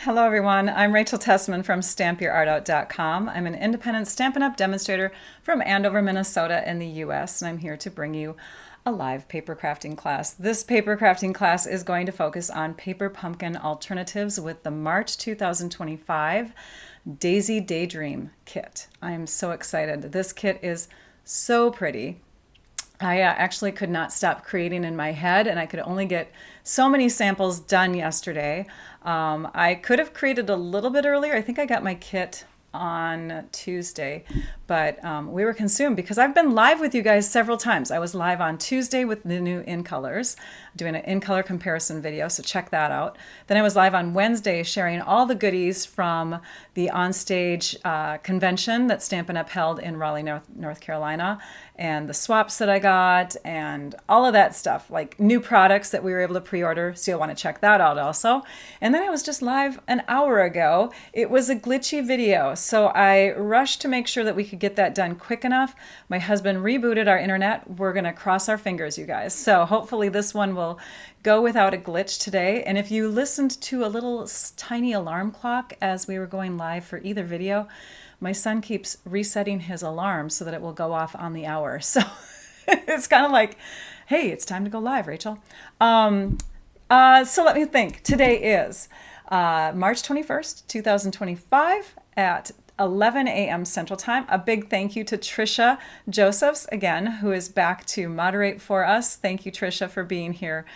Hello everyone, I'm Rachel Tessman from stampyourartout.com. I'm an independent Stampin' Up! Demonstrator from Andover, Minnesota in the US, and I'm here to bring you a live paper crafting class. This paper crafting class is going to focus on paper pumpkin alternatives with the March 2025 Daisy Daydream kit. I am so excited. This kit is so pretty. I actually could not stop creating in my head, and I could only get so many samples done yesterday. I could have created a little bit earlier. I think I got my kit on Tuesday, but we were consumed because I've been live with you guys several times. I was live on Tuesday with the new in colors, doing an in color comparison video, so check that out. Then I was live on Wednesday sharing all the goodies from the onstage convention that Stampin' Up! Held in Raleigh, North Carolina, and the swaps that I got and all of that stuff, like new products that we were able to pre-order, so you'll want to check that out also. And then I was just live an hour ago. It was a glitchy video, so I rushed to make sure that we could get that done quick enough. My husband rebooted our internet. We're going to cross our fingers, you guys. So hopefully this one will go without a glitch today. And if you listened to a little tiny alarm clock as we were going live for either video, my son keeps resetting his alarm so that it will go off on the hour. So it's kind of like, hey, it's time to go live, Rachel. So let me think. Today is March 21st, 2025 at 11 a.m. Central Time. A big thank you to Trisha Josephs, again, who is back to moderate for us. Thank you, Trisha, for being here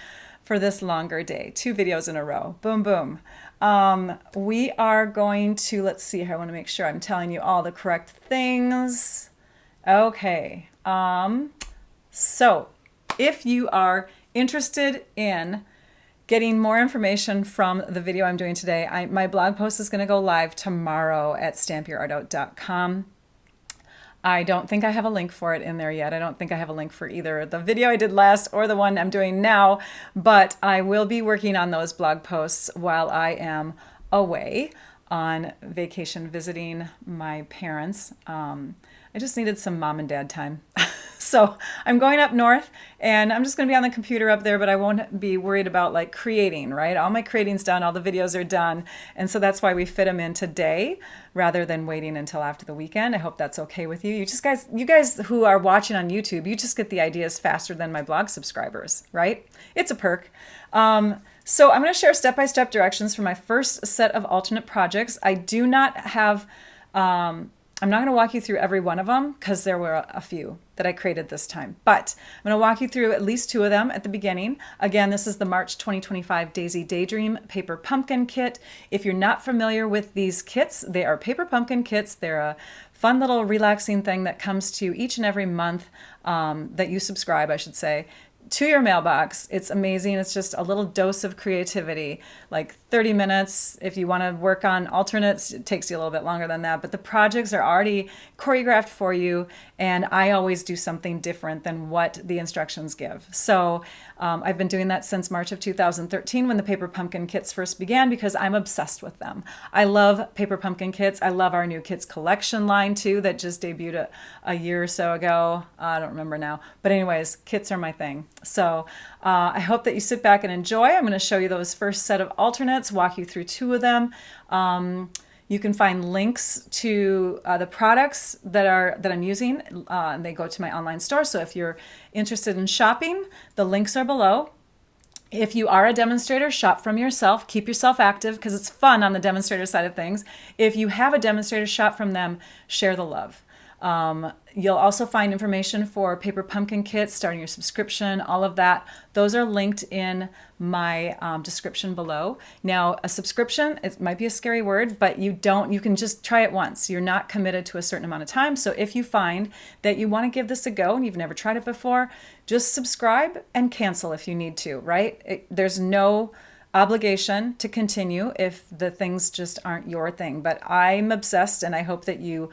for this longer day. 2 videos in a row. Boom, boom. We are going to, let's see here. I want to make sure I'm telling you all the correct things. Okay. So if you are interested in getting more information from the video I'm doing today, my blog post is going to go live tomorrow at stampyourartout.com. I don't think I have a link for it in there yet. I don't think I have a link for either the video I did last or the one I'm doing now, but I will be working on those blog posts while I am away on vacation visiting my parents. I just needed some mom and dad time. So I'm going up north and I'm just going to be on the computer up there, but I won't be worried about like creating, right? All my creating's done, all the videos are done. And so that's why we fit them in today rather than waiting until after the weekend. I hope that's okay with you. You guys who are watching on YouTube, you just get the ideas faster than my blog subscribers, right? It's a perk. So I'm going to share step-by-step directions for my first set of alternate projects. I do not have, I'm not going to walk you through every one of them because there were a few that I created this time, but I'm going to walk you through at least 2 of them at the beginning. Again, this is the March 2025 Daisy Daydream Paper Pumpkin Kit. If you're not familiar with these kits, they are paper pumpkin kits. They're a fun little relaxing thing that comes to you each and every month that you subscribe, I should say, to your mailbox. It's amazing. It's just a little dose of creativity, like 30 minutes. If you want to work on alternates, it takes you a little bit longer than that, but the projects are already choreographed for you, and I always do something different than what the instructions give. So I've been doing that since March of 2013 when the Paper Pumpkin Kits first began because I'm obsessed with them. I love Paper Pumpkin Kits. I love our new Kits Collection line too that just debuted a year or so ago. I don't remember now. But anyways, kits are my thing. So I hope that you sit back and enjoy. I'm going to show you those first set of alternates, walk you through 2 of them. You can find links to the products that I'm using, and they go to my online store. So if you're interested in shopping, the links are below. If you are a demonstrator, shop from yourself. Keep yourself active because it's fun on the demonstrator side of things. If you have a demonstrator, shop from them. Share the love. You'll also find information for Paper Pumpkin Kits, starting your subscription, all of that. Those are linked in my description below. Now, a subscription, it might be a scary word, but you can just try it once. You're not committed to a certain amount of time. So if you find that you want to give this a go and you've never tried it before, just subscribe and cancel if you need to, right? There's no obligation to continue if the things just aren't your thing. But I'm obsessed, and I hope that you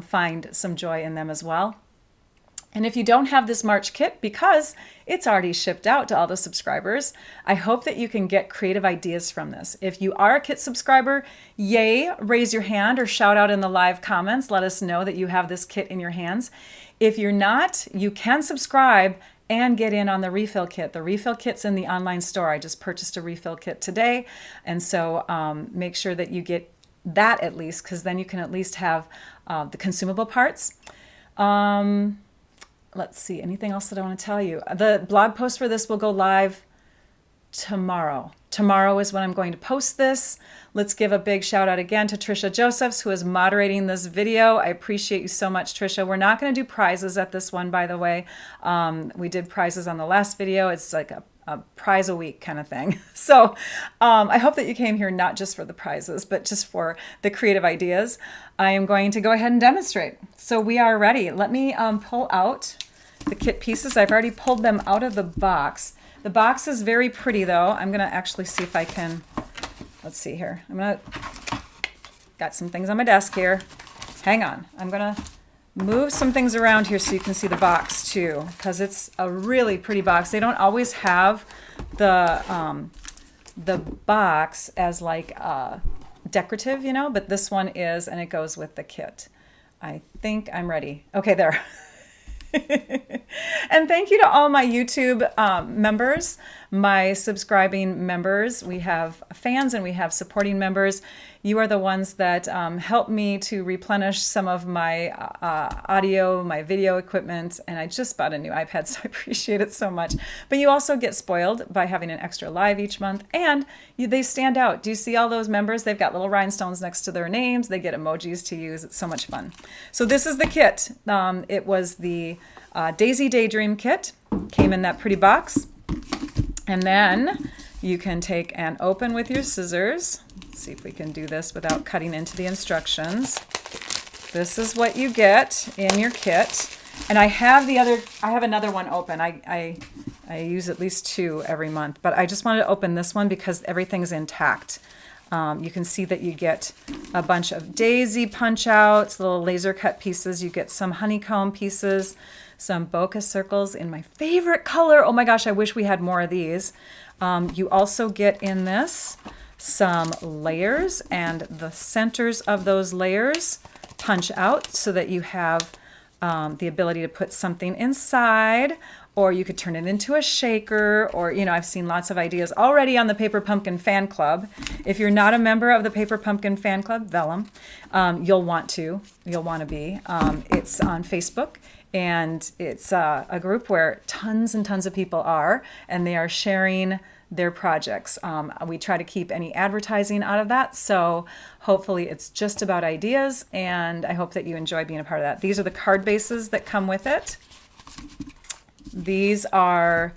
find some joy in them as well. And if you don't have this March kit because it's already shipped out to all the subscribers, I hope that you can get creative ideas from this. If you are a kit subscriber, yay, raise your hand or shout out in the live comments. Let us know that you have this kit in your hands. If you're not, you can subscribe and get in on the refill kit. The refill kit's in the online store. I just purchased a refill kit today. And so make sure that you get that at least, because then you can at least have the consumable parts. Let's see, anything else that I want to tell you? The blog post for this will go live tomorrow. Tomorrow is when I'm going to post this. Let's give a big shout out again to Trisha Josephs, who is moderating this video. I appreciate you so much, Trisha. We're not going to do prizes at this one, by the way. We did prizes on the last video. It's like a prize a week kind of thing. So I hope that you came here not just for the prizes, but just for the creative ideas. I am going to go ahead and demonstrate. So we are ready. Let me pull out the kit pieces. I've already pulled them out of the box. The box is very pretty though. I'm gonna actually see if I can, let's see here. Got some things on my desk here. Hang on. I'm gonna move some things around here so you can see the box too, because it's a really pretty box. They don't always have the box as like decorative, you know, but this one is, and it goes with the kit. I think I'm ready. Okay, there. And thank you to all my YouTube members, my subscribing members. We have fans and we have supporting members. You are the ones that help me to replenish some of my audio, my video equipment, and I just bought a new iPad, so I appreciate it so much. But you also get spoiled by having an extra live each month, and they stand out. Do you see all those members? They've got little rhinestones next to their names. They get emojis to use. It's so much fun. So this is the kit. It was the Daisy Daydream kit. Came in that pretty box. And then you can take and open with your scissors. Let's see if we can do this without cutting into the instructions. This is what you get in your kit. And I have another one open. I use at least 2 every month, but I just wanted to open this one because everything's intact. You can see that you get a bunch of daisy punch outs, little laser cut pieces. You get some honeycomb pieces, some bokeh circles in my favorite color. Oh my gosh, I wish we had more of these. You also get in this some layers, and the centers of those layers punch out so that you have the ability to put something inside, or you could turn it into a shaker, or, you know, I've seen lots of ideas already on the Paper Pumpkin Fan Club. If you're not a member of the Paper Pumpkin Fan Club, vellum, you'll want to be. It's on Facebook, and it's a group where tons and tons of people are, and they are sharing their projects. We try to keep any advertising out of that, so hopefully it's just about ideas, and I hope that you enjoy being a part of that. These are the card bases that come with it. These are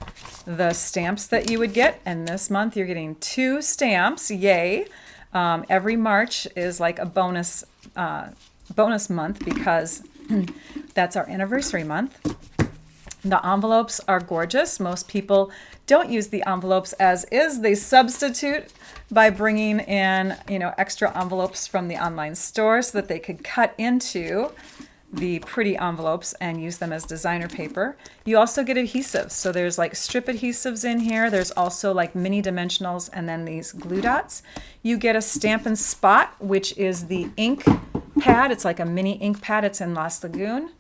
the stamps that you would get, and this month you're getting 2 stamps. Yay! Every March is like a bonus month because that's our anniversary month. The envelopes are gorgeous. Most people don't use the envelopes as is. They substitute by bringing in, you know, extra envelopes from the online store so that they could cut into the pretty envelopes and use them as designer paper. You also get adhesives. So there's like strip adhesives in here. There's also like mini dimensionals and then these glue dots. You get a Stampin' Spot, which is the ink pad. It's like a mini ink pad. It's in Lost Lagoon.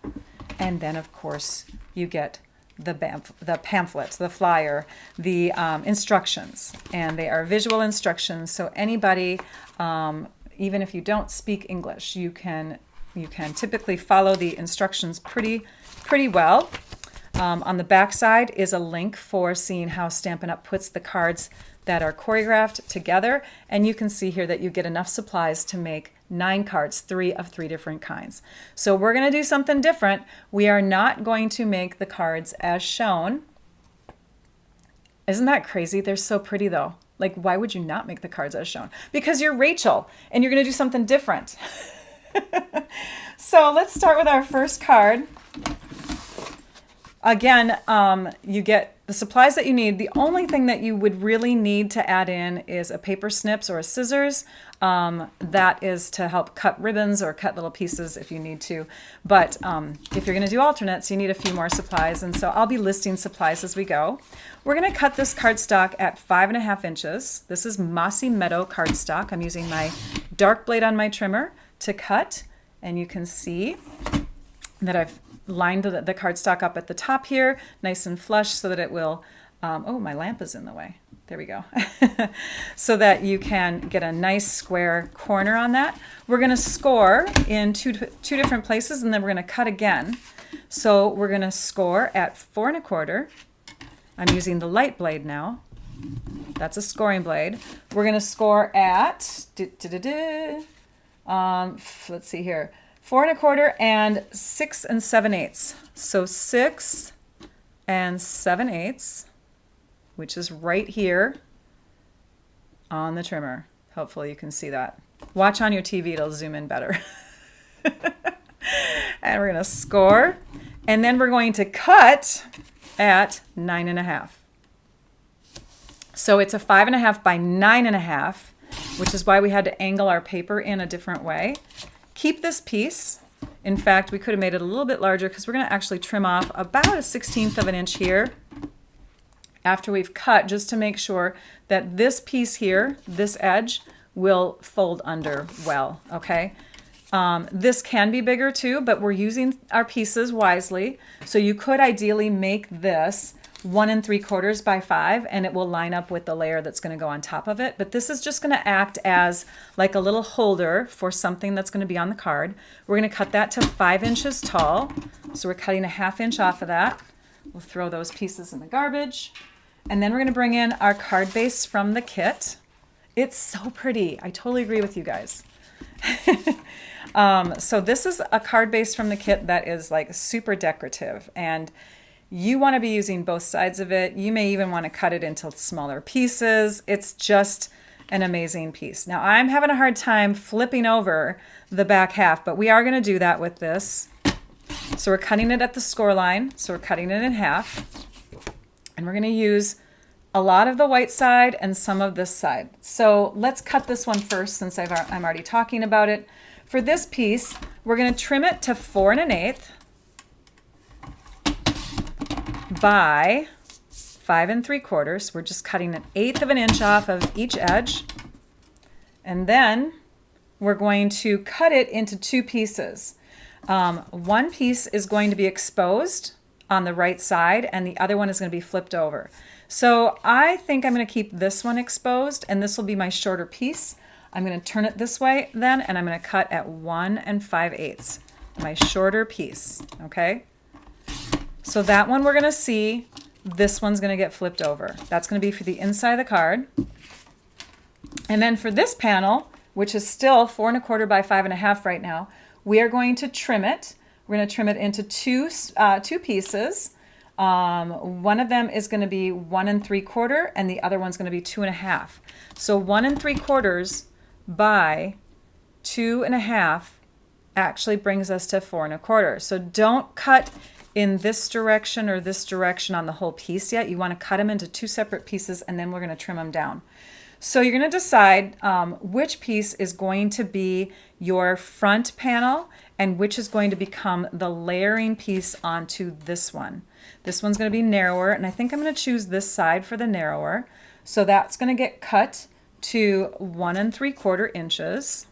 And then of course you get the pamphlet, the flyer, the instructions, and they are visual instructions. So anybody, even if you don't speak English, you can typically follow the instructions pretty well. On the back side is a link for seeing how Stampin' Up! Puts the cards that are choreographed together, and you can see here that you get enough supplies to make 9 cards, 3 of 3 different kinds. So we're going to do something different. We are not going to make the cards as shown. Isn't that crazy? They're so pretty though. Like, why would you not make the cards as shown? Because you're Rachel and you're going to do something different. So let's start with our first card. Again, you get the supplies that you need. The only thing that you would really need to add in is a paper snips or a scissors. That is to help cut ribbons or cut little pieces if you need to. But if you're going to do alternates, you need a few more supplies. And so I'll be listing supplies as we go. We're going to cut this cardstock at 5.5 inches. This is Mossy Meadow cardstock. I'm using my dark blade on my trimmer to cut. And you can see that I've line the cardstock up at the top here, nice and flush so that it will, oh, my lamp is in the way. There we go. So that you can get a nice square corner on that. We're going to score in two different places, and then we're going to cut again. So we're going to score at 4 1/4. I'm using the light blade now. That's a scoring blade. We're going to score at, let's see here, 4 1/4 and 6 7/8. So 6 7/8, which is right here on the trimmer. Hopefully you can see that. Watch on your TV, it'll zoom in better. And we're going to score, and then we're going to cut at 9 1/2. So it's a 5 1/2 by 9 1/2, which is why we had to angle our paper in a different way. Keep this piece. In fact, we could have made it a little bit larger because we're going to actually trim off about a 1/16 of an inch here after we've cut, just to make sure that this piece here, this edge, will fold under well, okay? This can be bigger too, but we're using our pieces wisely. So you could ideally make this 1 3/4 by 5, and it will line up with the layer that's going to go on top of it. But this is just going to act as like a little holder for something that's going to be on the card. We're going to cut that to 5 inches tall. So we're cutting a 1/2 inch off of that. We'll throw those pieces in the garbage. And then we're going to bring in our card base from the kit. It's so pretty. I totally agree with you guys. So this is a card base from the kit that is like super decorative, and you want to be using both sides of it. You may even want to cut it into smaller pieces. It's just an amazing piece. Now I'm having a hard time flipping over the back half, but we are going to do that with this. So we're cutting it at the score line. So we're cutting it in half, and we're going to use a lot of the white side and some of this side. So let's cut this one first, since I'm already talking about it. For this piece, we're going to trim it to 4 1/8 by 5 3/4. We're just cutting 1/8 of an inch off of each edge. And then we're going to cut it into 2 pieces. One piece is going to be exposed on the right side, and the other one is going to be flipped over. So I think I'm going to keep this one exposed, and this will be my shorter piece. I'm going to turn it this way then, and I'm going to cut at 1 5/8, my shorter piece, okay? So that one we're going to see, this one's going to get flipped over. That's going to be for the inside of the card. And then for this panel, which is still 4 1/4 by 5 1/2 right now, we are going to trim it. We're going to trim it into two pieces. One of them is going to be 1 3/4, and the other one's going to be 2 1/2. So 1 3/4 by 2 1/2 actually brings us to 4 1/4. So don't cut in this direction or this direction on the whole piece yet. You want to cut them into 2 separate pieces, and then we're going to trim them down. So you're going to decide which piece is going to be your front panel and which is going to become the layering piece onto this one. This one's going to be narrower, and I think I'm going to choose this side for the narrower. So that's going to get cut to 1 3/4 inches.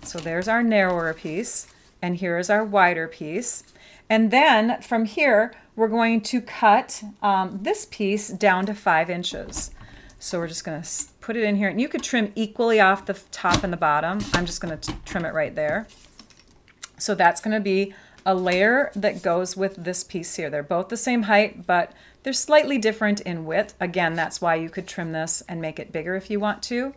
So there's our narrower piece, and here is our wider piece. And then from here, we're going to cut this piece down to 5 inches. So we're just going to put it in here, and you could trim equally off the top and the bottom. I'm just going to trim it right there. So that's going to be a layer that goes with this piece here. They're both the same height, but they're slightly different in width. Again, that's why you could trim this and make it bigger if you want to.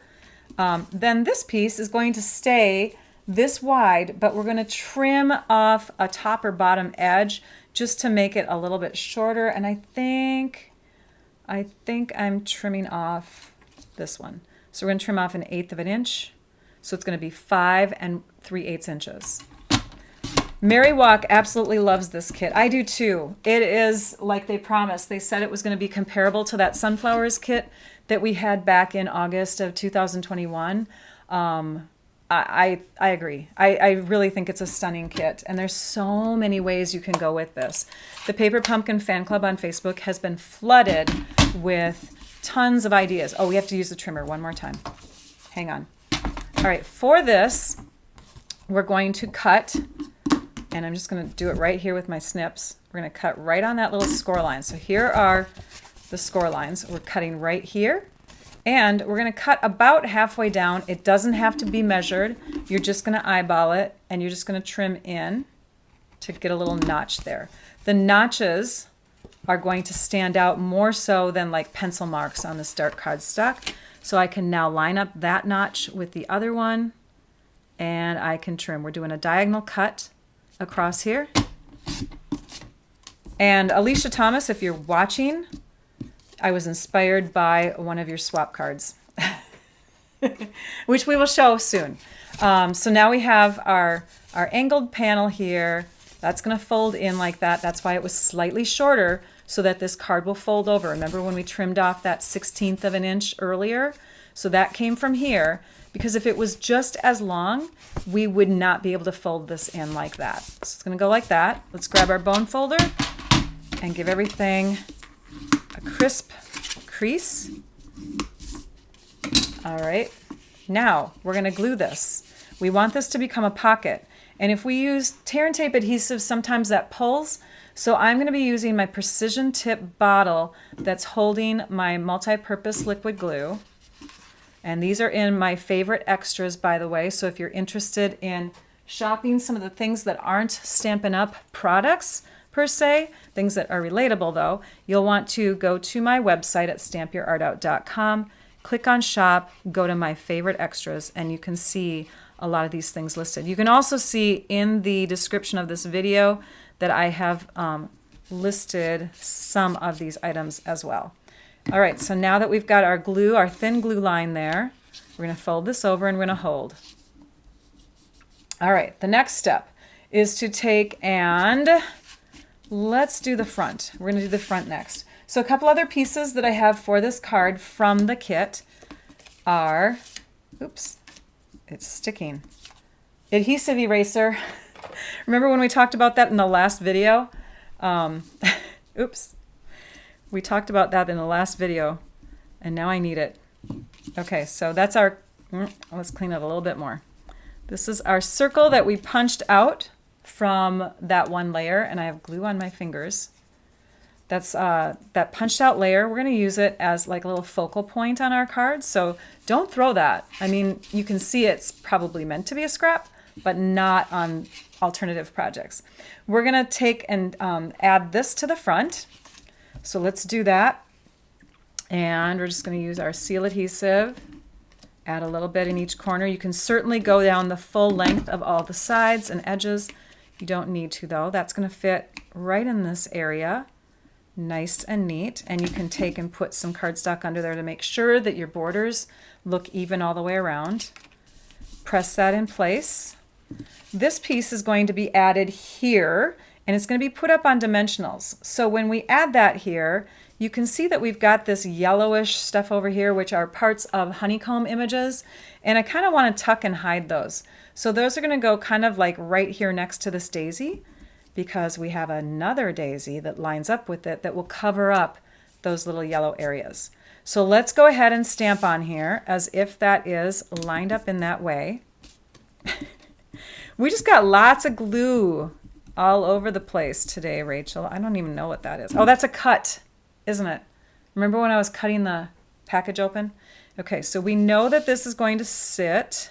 Then this piece is going to stay this wide, but we're going to trim off a top or bottom edge just to make it a little bit shorter. And I think I'm trimming off this one. So we're going to trim off 1/8 of an inch. So it's going to be 5 3/8 inches. Mary Walk absolutely loves this kit. I do too. It is like they promised. They said it was going to be comparable to that Sunflowers kit that we had back in August of 2021. I agree. I really think it's a stunning kit, and there's so many ways you can go with this. The Paper Pumpkin Fan Club on Facebook has been flooded with tons of ideas. Oh, we have to use the trimmer one more time. Hang on. All right, for this, we're going to cut and I'm just going to do it right here with my snips. We're going to cut right on that little score line. So here are the score lines. We're cutting right here, and we're going to cut about halfway down. It doesn't have to be measured. You're just going to eyeball it, and you're just going to trim in to get a little notch there. The notches are going to stand out more so than like pencil marks on this dark cardstock. So I can now line up that notch with the other one, and I can trim. We're doing a diagonal cut across here. And Alicia Thomas, if you're watching, I was inspired by one of your swap cards, which we will show soon. So now we have our angled panel here. That's going to fold in like that. That's why it was slightly shorter, so that this card will fold over. Remember when we trimmed off that 1/16 of an inch earlier? So that came from here, because if it was just as long, we would not be able to fold this in like that. So it's going to go like that. Let's grab our bone folder and give everything a crisp crease. All right, now we're going to glue this. We want this to become a pocket. And if we use tear and tape adhesive, sometimes that pulls. So I'm going to be using my precision tip bottle that's holding my multi-purpose liquid glue. And these are in my favorite extras, by the way. So if you're interested in shopping some of the things that aren't Stampin' Up products per se, things that are relatable though, you'll want to go to my website at stampyourartout.com, click on shop, go to my favorite extras, and you can see a lot of these things listed. You can also see in the description of this video that I have listed some of these items as well. All right, so now that we've got our glue, our thin glue line there, we're going to fold this over and we're going to hold. All right, the next step is to take and let's do the front. We're going to do the front next. So a couple other pieces that I have for this card from the kit are, oops, it's sticking, adhesive eraser. Remember when we talked about that in the last video? Oops. We talked about that in the last video, and now I need it. Okay, so that's our, let's clean it a little bit more. This is our circle that we punched out from that one layer, and I have glue on my fingers. That's that punched out layer. We're going to use it as like a little focal point on our card. So don't throw that. I mean, you can see it's probably meant to be a scrap, but not on alternative projects. We're going to take and add this to the front. So let's do that. And we're just going to use our seal adhesive. Add a little bit in each corner. You can certainly go down the full length of all the sides and edges. You don't need to though. That's going to fit right in this area. Nice and neat, and you can take and put some cardstock under there to make sure that your borders look even all the way around. Press that in place. This piece is going to be added here, and it's going to be put up on dimensionals. So when we add that here, you can see that we've got this yellowish stuff over here, which are parts of honeycomb images, and I kind of want to tuck and hide those. So those are going to go kind of like right here next to this daisy, because we have another daisy that lines up with it that will cover up those little yellow areas. So let's go ahead and stamp on here as if that is lined up in that way. We just got lots of glue all over the place today, Rachel. I don't even know what that is. Oh, that's a cut, isn't it? Remember when I was cutting the package open? Okay, so we know that this is going to sit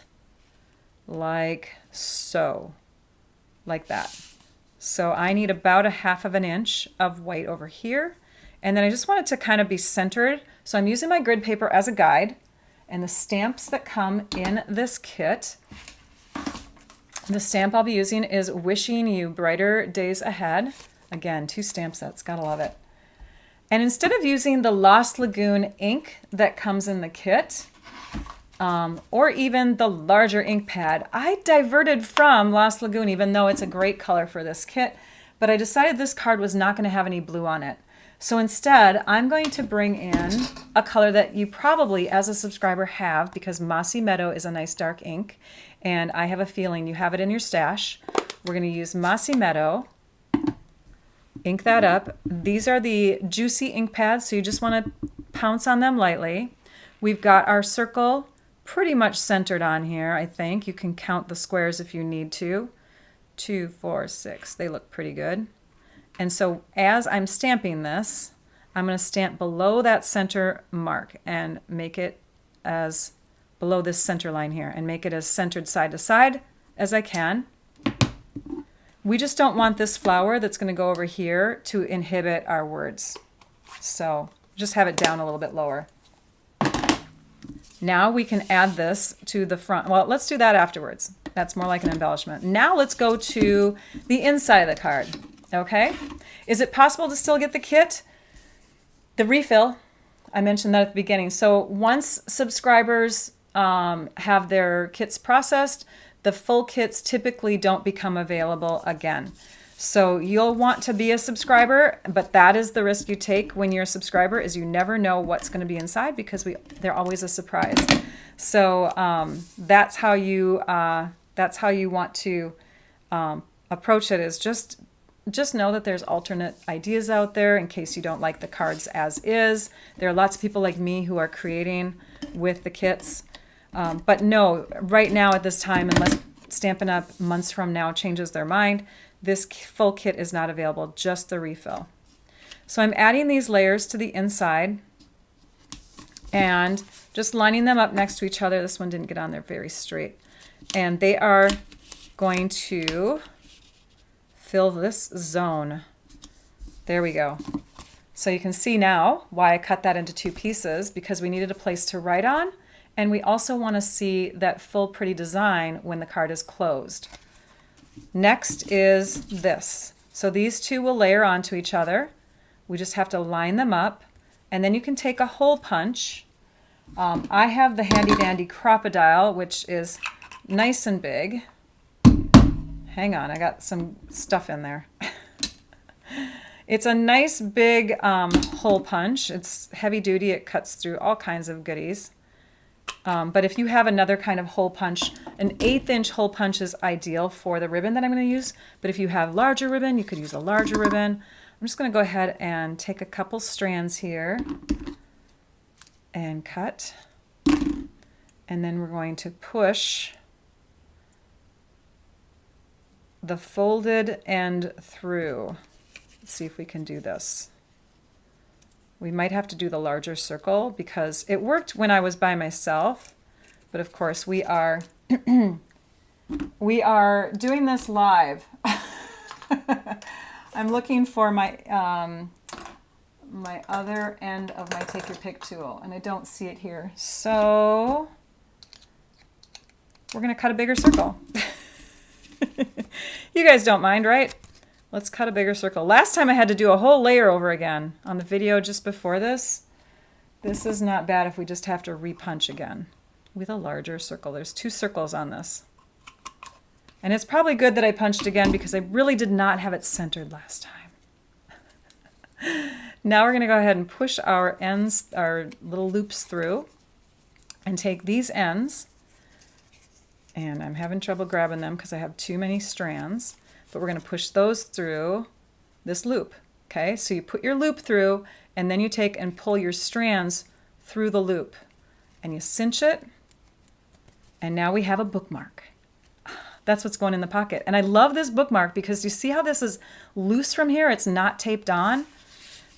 like so, like that. So I need about 1/2 inch of white over here. And then I just want it to kind of be centered. So I'm using my grid paper as a guide, and the stamps that come in this kit. The stamp I'll be using is Wishing You Brighter Days Ahead. Again, 2 stamp sets, gotta love it. And instead of using the Lost Lagoon ink that comes in the kit, or even the larger ink pad, I diverted from Lost Lagoon, even though it's a great color for this kit, but I decided this card was not going to have any blue on it. So instead, I'm going to bring in a color that you probably, as a subscriber, have, because Mossy Meadow is a nice dark ink, and I have a feeling you have it in your stash. We're going to use Mossy Meadow, ink that up. These are the juicy ink pads, so you just want to pounce on them lightly. We've got our circle pretty much centered on here, I think. You can count the squares if you need to. 2, 4, 6. They look pretty good. And so as I'm stamping this, I'm going to stamp below that center mark and make it as below this center line here and make it as centered side to side as I can. We just don't want this flower that's going to go over here to inhibit our words. So just have it down a little bit lower. Now we can add this to the front. Well, let's do that afterwards. That's more like an embellishment. Now let's go to the inside of the card. Okay? Is it possible to still get the kit? The refill, I mentioned that at the beginning. So once subscribers have their kits processed, the full kits typically don't become available again. So you'll want to be a subscriber, but that is the risk you take when you're a subscriber, is you never know what's going to be inside because they're always a surprise. So that's how you want to approach it, is just know that there's alternate ideas out there in case you don't like the cards as is. There are lots of people like me who are creating with the kits. But no, right now at this time, unless Stampin' Up! Months from now changes their mind, this full kit is not available, just the refill. So I'm adding these layers to the inside and just lining them up next to each other. This one didn't get on there very straight. And they are going to fill this zone. There we go. So you can see now why I cut that into 2 pieces, because we needed a place to write on, and we also want to see that full pretty design when the card is closed. Next is this. So these 2 will layer onto each other. We just have to line them up, and then you can take a hole punch. I have the handy dandy Crocodile, which is nice and big. Hang on, I got some stuff in there. It's a nice big hole punch. It's heavy duty. It cuts through all kinds of goodies. But if you have another kind of hole punch, an 1/8 inch hole punch is ideal for the ribbon that I'm going to use. But if you have larger ribbon, you could use a larger ribbon. I'm just going to go ahead and take a couple strands here and cut. And then we're going to push the folded end through. Let's see if we can do this. We might have to do the larger circle because it worked when I was by myself, but of course we are we are doing this live. I'm looking for my my other end of my take your pick tool, and I don't see it here. So we're going to cut a bigger circle. You guys don't mind, right? Let's cut a bigger circle. Last time I had to do a whole layer over again on the video just before this. This is not bad if we just have to repunch again with a larger circle. There's 2 circles on this. And it's probably good that I punched again because I really did not have it centered last time. Now we're going to go ahead and push our ends, our little loops through, and take these ends. And I'm having trouble grabbing them because I have too many strands. But we're going to push those through this loop. Okay, so you put your loop through, and then you take and pull your strands through the loop. And you cinch it, and now we have a bookmark. That's what's going in the pocket. And I love this bookmark because you see how this is loose from here? It's not taped on.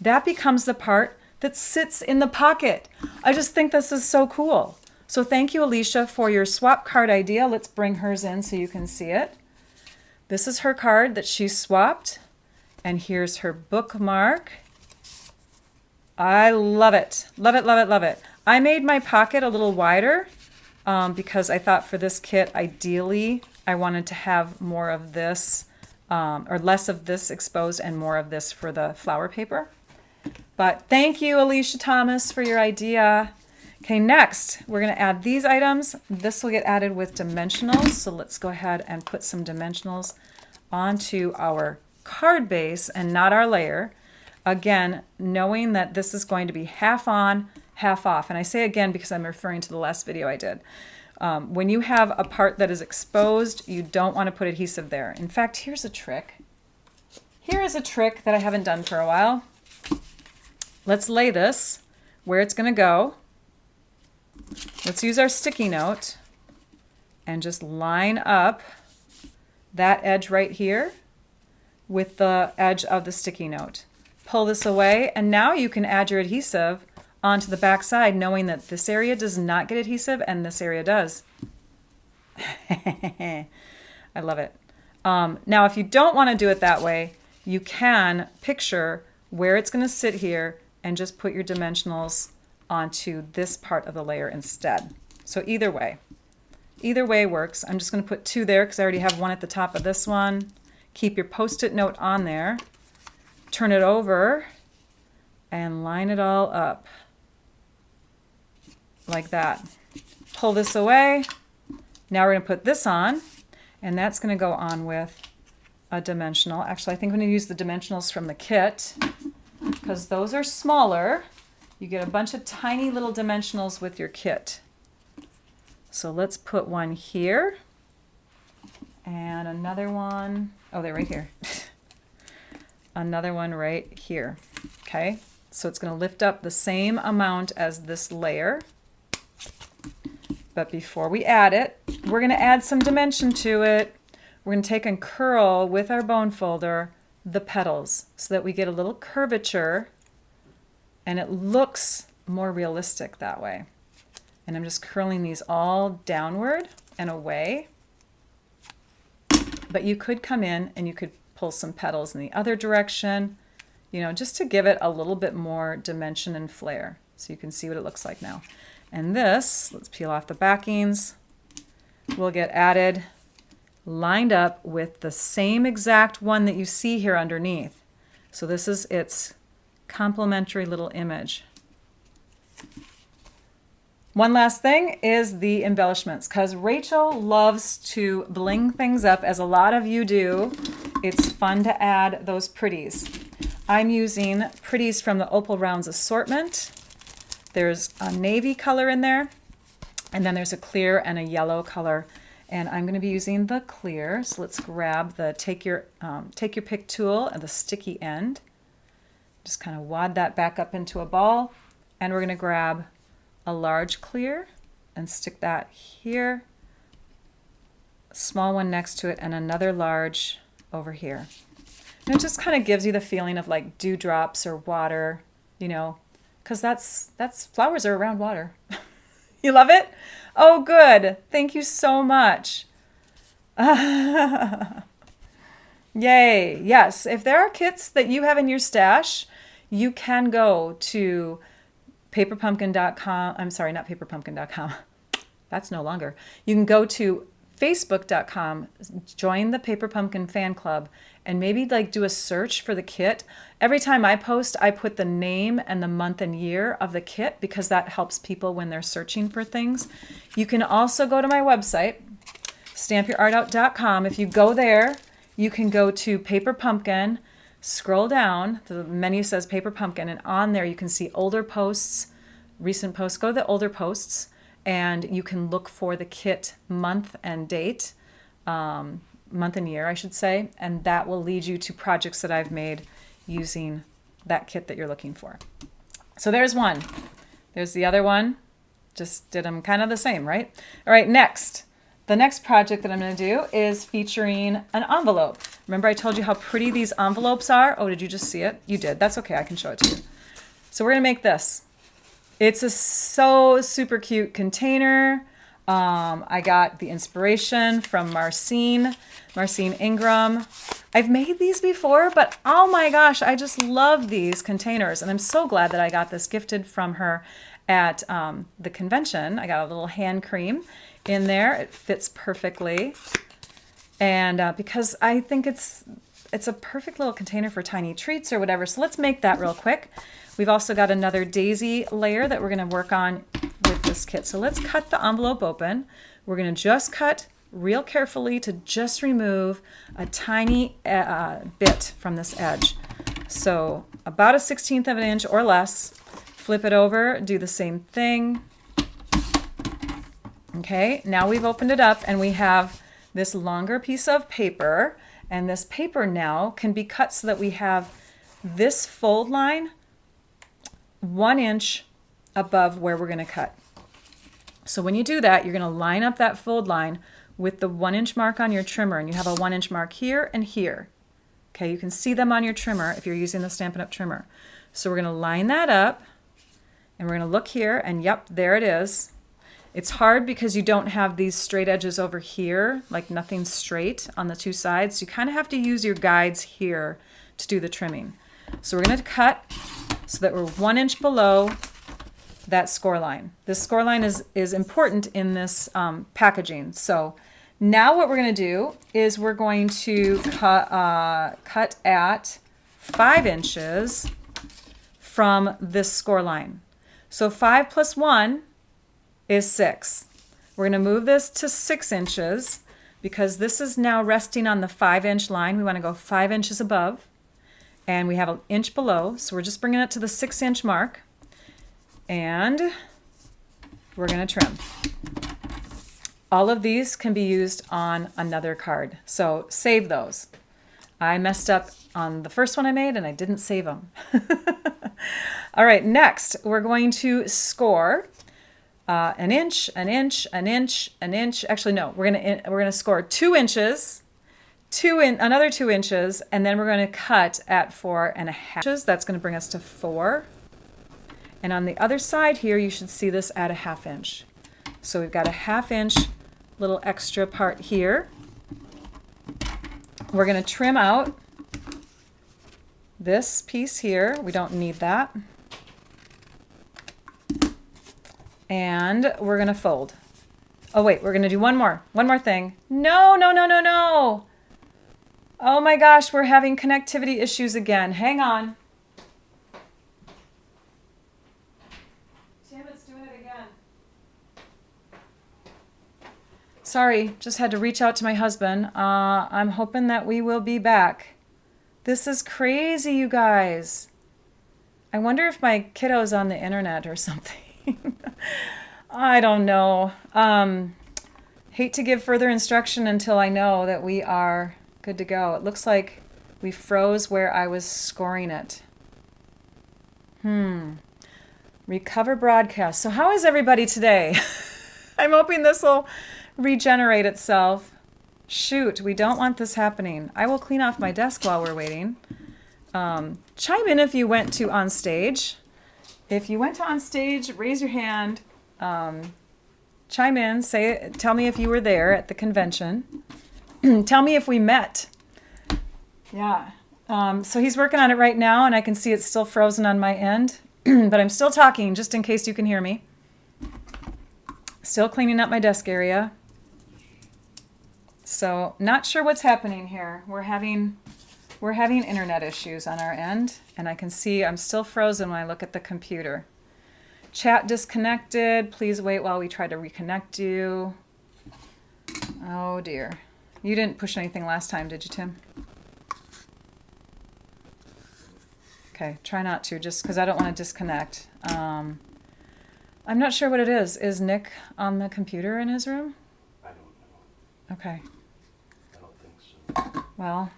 That becomes the part that sits in the pocket. I just think this is so cool. So thank you, Alicia, for your swap card idea. Let's bring hers in so you can see it. This is her card that she swapped, and here's her bookmark. I love it. Love it, love it, love it. I made my pocket a little wider because I thought for this kit, ideally, I wanted to have more of this, or less of this exposed and more of this for the flower paper. But thank you, Alicia Thomas, for your idea. Okay, next, we're going to add these items. This will get added with dimensionals, so let's go ahead and put some dimensionals onto our card base and not our layer. Again, knowing that this is going to be half on, half off. And I say again because I'm referring to the last video I did. When you have a part that is exposed, you don't want to put adhesive there. In fact, here's a trick. Here is a trick that I haven't done for a while. Let's lay this where it's going to go. Let's use our sticky note and just line up that edge right here with the edge of the sticky note. Pull this away, and now you can add your adhesive onto the back side, knowing that this area does not get adhesive and this area does. I love it. Now, if you don't want to do it that way, you can picture where it's going to sit here and just put your dimensionals onto this part of the layer instead. So either way works. I'm just going to put 2 there because I already have 1 at the top of this one. Keep your Post-it note on there. Turn it over and line it all up like that. Pull this away. Now we're going to put this on, and that's going to go on with a dimensional. Actually, I think I'm going to use the dimensionals from the kit because those are smaller. You get a bunch of tiny little dimensionals with your kit. So let's put one here and another one. Oh, they're right here. Another one right here. Okay, so it's going to lift up the same amount as this layer. But before we add it, we're going to add some dimension to it. We're going to take and curl with our bone folder the petals so that we get a little curvature and it looks more realistic that way. And I'm just curling these all downward and away. But you could come in and you could pull some petals in the other direction, you know, just to give it a little bit more dimension and flair. So you can see what it looks like now. And this, let's peel off the backings, will get added, lined up with the same exact one that you see here underneath. So this is its complementary little image. One last thing is the embellishments, because Rachel loves to bling things up, as a lot of you do. It's fun to add those pretties. I'm using pretties from the Opal Rounds assortment. There's a navy color in there, and then there's a clear and a yellow color. And I'm going to be using the clear. So let's grab the take your pick tool and the sticky end. Just kind of wad that back up into a ball, and we're going to grab a large clear and stick that here, a small one next to it, and another large over here. And it just kind of gives you the feeling of like dewdrops or water, you know, because that's flowers are around water. You love it? Oh, good. Thank you so much. Yay. Yes, if there are kits that you have in your stash, you can go to paperpumpkin.com. I'm sorry, not paperpumpkin.com. That's no longer. You can go to facebook.com, join the Paper Pumpkin fan club, and maybe like do a search for the kit. Every time I post, I put the name and the month and year of the kit because that helps people when they're searching for things. You can also go to my website, stampyourartout.com. If you go there, you can go to Paper Pumpkin, scroll down, the menu says Paper Pumpkin, and on there you can see older posts, recent posts. Go to the older posts, and you can look for the kit month and date, month and year, I should say, and that will lead you to projects that I've made using that kit that you're looking for. So there's one. There's the other one. Just did them kind of the same, right? All right, next. The next project that I'm going to do is featuring an envelope. Remember I told you how pretty these envelopes are? Oh, did you just see it? You did. That's okay. I can show it to you. So we're going to make this. It's a so super cute container. I got the inspiration from Marcine Ingram. I've made these before, but oh my gosh, I just love these containers. And I'm so glad that I got this gifted from her at the convention. I got a little hand cream in there. It fits perfectly. And because I think it's a perfect little container for tiny treats or whatever. So let's make that real quick. We've also got another daisy layer that we're going to work on with this kit. So let's cut the envelope open. We're going to just cut real carefully to just remove a tiny bit from this edge. So about a 1/16 of an inch or less. Flip it over, do the same thing. Okay, now we've opened it up and we have this longer piece of paper, and this paper now can be cut so that we have this fold line 1 inch above where we're going to cut. So when you do that, you're going to line up that fold line with the 1-inch mark on your trimmer, and you have a 1-inch mark here and here. Okay, you can see them on your trimmer if you're using the Stampin' Up! Trimmer. So we're going to line that up, and we're going to look here, and yep, there it is. It's hard because you don't have these straight edges over here, like nothing straight on the two sides. So you kind of have to use your guides here to do the trimming. So we're going to cut so that we're 1 inch below that score line. This score line is important in this packaging. So now what we're going to do is we're going to cut at 5 inches from this score line. So 5 plus 1 is 6. We're going to move this to 6 inches because this is now resting on the 5-inch line. We want to go 5 inches above, and we have an inch below. So we're just bringing it to the 6-inch mark, and we're going to trim. All of these can be used on another card, so save those. I messed up on the first one I made and I didn't save them. All right, next we're going to score an inch, an inch, an inch, an inch. Actually, no, we're gonna score 2 inches, another 2 inches, and then we're going to cut at 4.5 inches. That's going to bring us to 4. And on the other side here, you should see this at a 1/2 inch. So we've got a 1/2 inch little extra part here. We're going to trim out this piece here. We don't need that. And we're going to fold. Oh wait, we're going to do one more thing. No, no, no, no, no. Oh my gosh, we're having connectivity issues again. Hang on. Tim, it's doing it again. Sorry, just had to reach out to my husband. I'm hoping that we will be back. This is crazy, you guys. I wonder if my kiddo's on the internet or something. I don't know. Hate to give further instruction until I know that we are good to go. It looks like we froze where I was scoring it. Recover broadcast. So how is everybody today? I'm hoping this will regenerate itself. Shoot, we don't want this happening. I will clean off my desk while we're waiting. Chime in if you went to on stage. If you went to on stage, raise your hand. Chime in, tell me if you were there at the convention. Tell me if we met. Yeah. So he's working on it right now, and I can see it's still frozen on my end, but I'm still talking just in case you can hear me. Still cleaning up my desk area. So not sure what's happening here. We're having internet issues on our end, and I can see I'm still frozen when I look at the computer. Chat disconnected. Please wait while we try to reconnect you. Oh dear. You didn't push anything last time, did you, Tim? Okay, try not to, just because I don't want to disconnect. I'm not sure what it is. Is Nick on the computer in his room? I don't know. Okay. I don't think so. Well,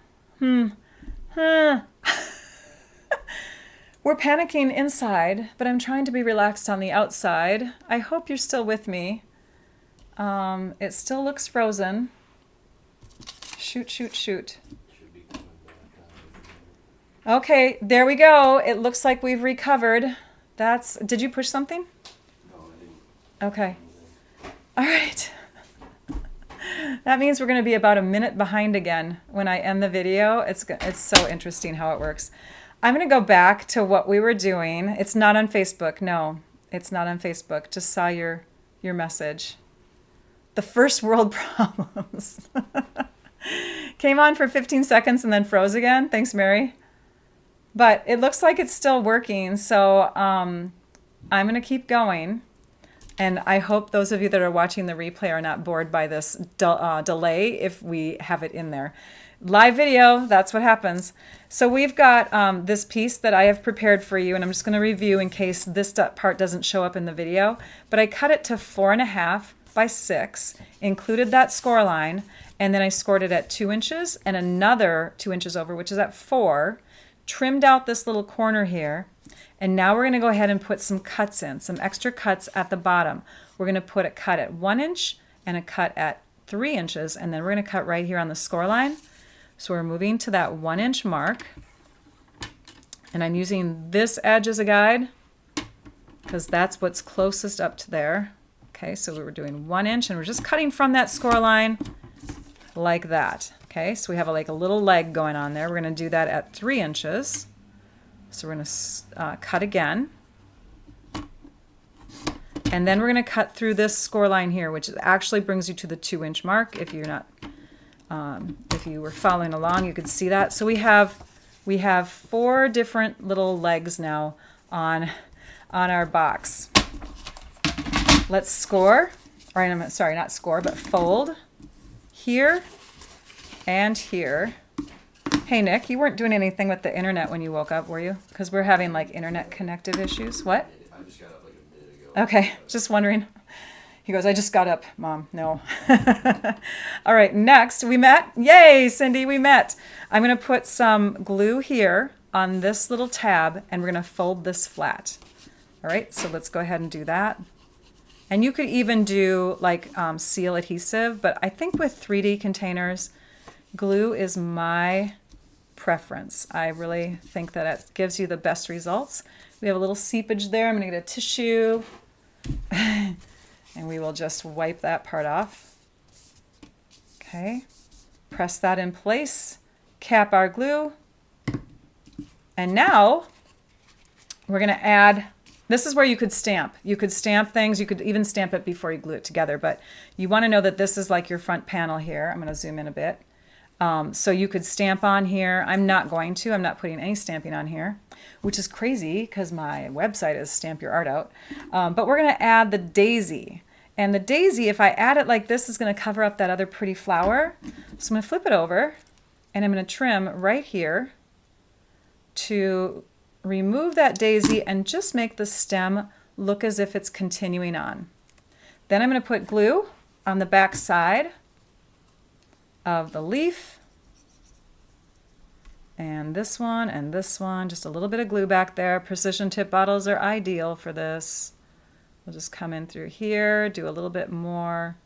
We're panicking inside, but I'm trying to be relaxed on the outside. I hope you're still with me. It still looks frozen. Shoot, shoot, shoot. Should be coming back. Okay, there we go. It looks like we've recovered. Did you push something? No, I didn't. Okay. All right. That means we're going to be about a minute behind again when I end the video. It's so interesting how it works. I'm going to go back to what we were doing. It's not on Facebook. No, it's not on Facebook. Just saw your message. The first world problems. Came on for 15 seconds and then froze again. Thanks, Mary. But it looks like it's still working. So I'm going to keep going. And I hope those of you that are watching the replay are not bored by this delay if we have it in there. Live video, that's what happens. So we've got this piece that I have prepared for you, and I'm just going to review in case this part doesn't show up in the video. But I cut it to 4.5 by 6, included that score line, and then I scored it at 2 inches and another 2 inches over, which is at 4, trimmed out this little corner here. And now we're going to go ahead and put some cuts in, some extra cuts at the bottom. We're going to put a cut at 1 inch and a cut at 3 inches, and then we're going to cut right here on the score line. So we're moving to that 1 inch mark, and I'm using this edge as a guide because that's what's closest up to there. Okay, so we were doing 1 inch, and we're just cutting from that score line like that. Okay, so we have like a little leg going on there. We're going to do that at 3 inches. So we're going to cut again. And then we're going to cut through this score line here, which actually brings you to the 2 inch mark. If you're not, if you were following along, you could see that. So we have 4 different little legs now on our box. Let's score, or I'm sorry, not score, but fold here and here. Hey Nick, you weren't doing anything with the internet when you woke up, were you? Because we're having like internet connective issues. What? I just got up like a minute ago. Okay, just wondering. He goes, I just got up, Mom. No. All right, next, we met. Yay, Cindy, we met. I'm going to put some glue here on this little tab, and we're going to fold this flat. All right, so let's go ahead and do that. And you could even do like seal adhesive, but I think with 3D containers, glue is my preference. I really think that it gives you the best results. We have a little seepage there. I'm going to get a tissue and we will just wipe that part off. Okay, press that in place, cap our glue, and now we're going to add. This is where you could stamp. You could stamp things. You could even stamp it before you glue it together, but you want to know that this is like your front panel here. I'm going to zoom in a bit. So you could stamp on here. I'm not going to. I'm not putting any stamping on here, which is crazy because my website is Stamp Your Art Out. But we're going to add the daisy. And the daisy, if I add it like this, is going to cover up that other pretty flower. So I'm going to flip it over, and I'm going to trim right here to remove that daisy and just make the stem look as if it's continuing on. Then I'm going to put glue on the back side of the leaf, and this one, just a little bit of glue back there. Precision tip bottles are ideal for this. We'll just come in through here, do a little bit more.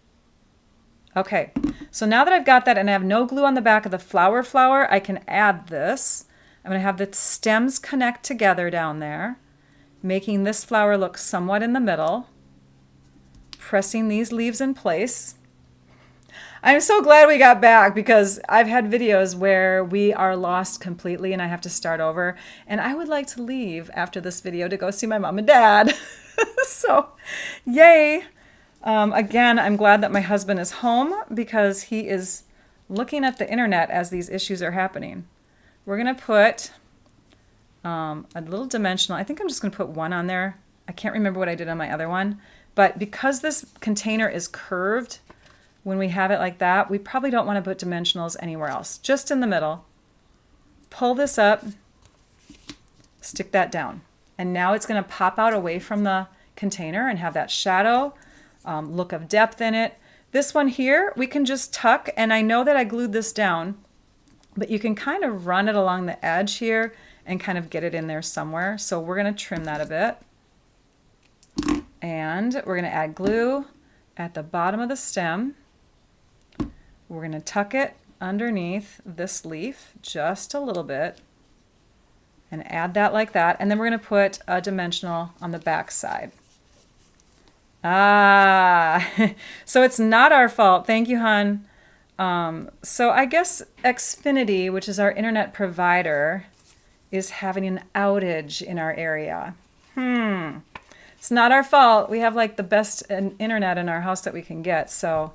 Okay, so now that I've got that and I have no glue on the back of the flower, I can add this. I'm going to have the stems connect together down there, making this flower look somewhat in the middle, pressing these leaves in place. I'm so glad we got back because I've had videos where we are lost completely and I have to start over. And I would like to leave after this video to go see my mom and dad. So, yay. Again, I'm glad that my husband is home because he is looking at the internet as these issues are happening. We're going to put a little dimensional. I think I'm just going to put one on there. I can't remember what I did on my other one. But because this container is curved, when we have it like that, we probably don't want to put dimensionals anywhere else. Just in the middle. Pull this up, stick that down. And now it's going to pop out away from the container and have that shadow, look of depth in it. This one here, we can just tuck, and I know that I glued this down, but you can kind of run it along the edge here and kind of get it in there somewhere. So we're going to trim that a bit. And we're going to add glue at the bottom of the stem. We're going to tuck it underneath this leaf just a little bit and add that like that. And then we're going to put a dimensional on the back side. So it's not our fault. Thank you, hon. So I guess Xfinity, which is our internet provider, is having an outage in our area. It's not our fault. We have like the best internet in our house that we can get. So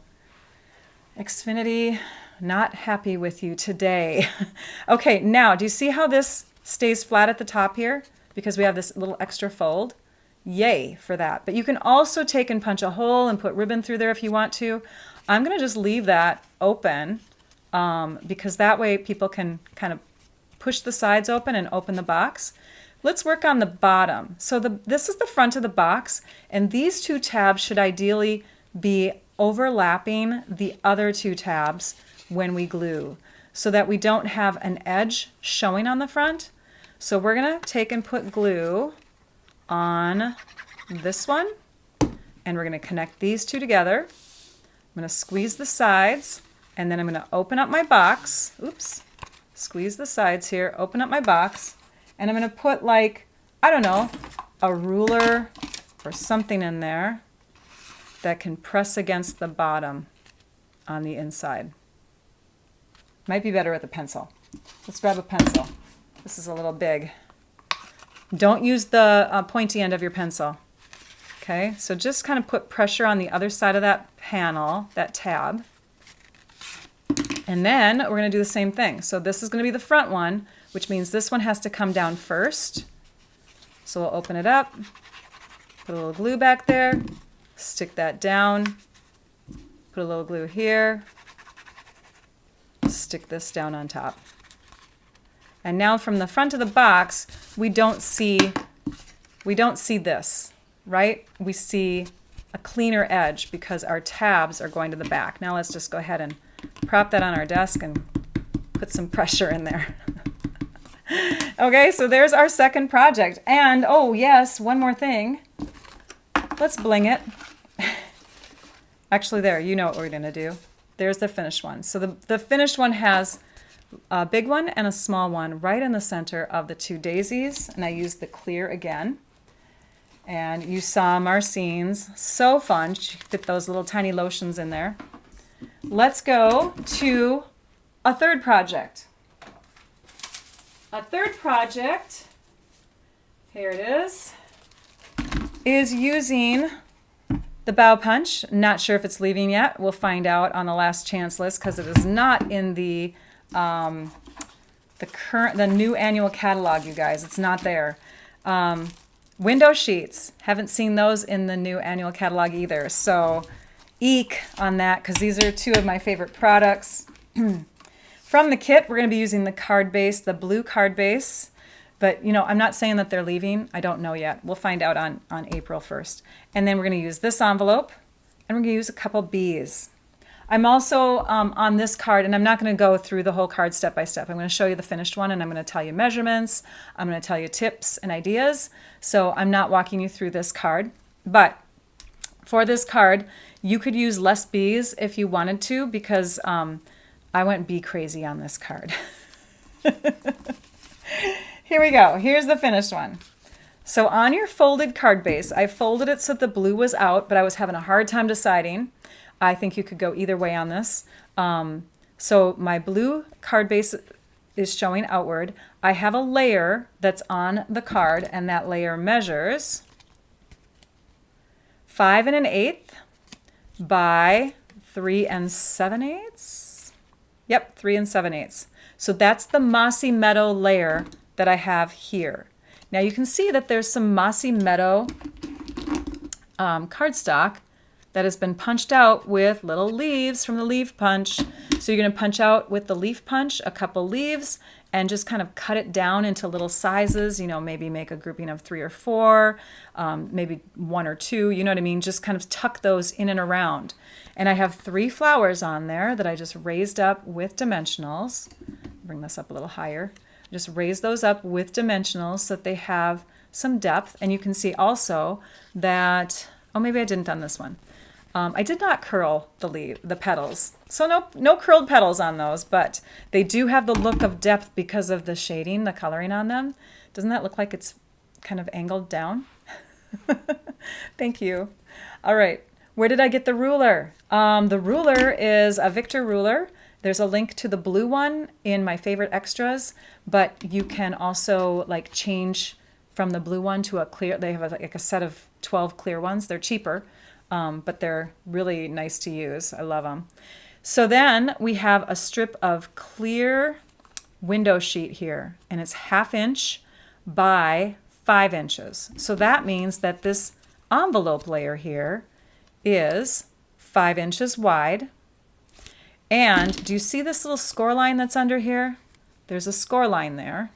Xfinity, not happy with you today. Okay, now do you see how this stays flat at the top here? Because we have this little extra fold. Yay for that. But you can also take and punch a hole and put ribbon through there if you want to. I'm going to just leave that open because that way people can kind of push the sides open and open the box. Let's work on the bottom. So this is the front of the box, and these two tabs should ideally be overlapping the other two tabs when we glue so that we don't have an edge showing on the front. So we're going to take and put glue on this one, and we're going to connect these two together. I'm going to squeeze the sides, and then I'm going to open up my box. Oops. Squeeze the sides here, open up my box, and I'm going to put, like, I don't know, a ruler or something in there that can press against the bottom on the inside. Might be better with a pencil. Let's grab a pencil. This is a little big. Don't use the pointy end of your pencil. Okay, so just kind of put pressure on the other side of that panel, that tab. And then we're going to do the same thing. So this is going to be the front one, which means this one has to come down first. So we'll open it up, put a little glue back there, stick that down, put a little glue here, stick this down on top. And now from the front of the box, we don't see this, right? We see a cleaner edge because our tabs are going to the back. Now let's just go ahead and prop that on our desk and put some pressure in there. Okay, so there's our second project. And oh yes, one more thing. Let's bling it. Actually there, you know what we're gonna do. There's the finished one. So the finished one has a big one and a small one right in the center of the two daisies. And I used the clear again. And you saw Marcine's, so fun. She fit those little tiny lotions in there. Let's go to a third project. A third project, here it is using the bow punch. Not sure if it's leaving yet. We'll find out on the last chance list because it is not in the new annual catalog, you guys. It's not there. Window sheets. Haven't seen those in the new annual catalog either. So eek on that because these are two of my favorite products. From the kit, we're going to be using the card base, the blue card base. But, you know, I'm not saying that they're leaving. I don't know yet. We'll find out on April 1st. And then we're going to use this envelope, and we're going to use a couple bees. I'm also on this card, and I'm not going to go through the whole card step by step. I'm going to show you the finished one, and I'm going to tell you measurements. I'm going to tell you tips and ideas. So I'm not walking you through this card. But for this card, you could use less bees if you wanted to, because I went bee crazy on this card. Here we go. Here's the finished one. So on your folded card base, I folded it so the blue was out, but I was having a hard time deciding. I think you could go either way on this. So my blue card base is showing outward. I have a layer that's on the card, and that layer measures 5 1/8 by 3 7/8. Yep, 3 7/8. So that's the Mossy Meadow layer that I have here. Now you can see that there's some Mossy Meadow cardstock that has been punched out with little leaves from the leaf punch. So you're going to punch out with the leaf punch a couple leaves and just kind of cut it down into little sizes, you know, maybe make a grouping of 3 or 4, maybe 1 or 2, you know what I mean? Just kind of tuck those in and around. And I have 3 flowers on there that I just raised up with dimensionals. Bring this up a little higher. Just raise those up with dimensionals so that they have some depth. And you can see also that, oh, maybe I didn't on this one. I did not curl the petals. So no curled petals on those, but they do have the look of depth because of the shading, the coloring on them. Doesn't that look like it's kind of angled down? Thank you. All right, where did I get the ruler? The ruler is a Victor ruler. There's a link to the blue one in my favorite extras, but you can also like change from the blue one to a clear. They have like a set of 12 clear ones. They're cheaper. But they're really nice to use. I love them. So then we have a strip of clear window sheet here, and it's 1/2 inch by 5 inches. So that means that this envelope layer here is 5 inches wide. And do you see this little score line that's under here? There's a score line there.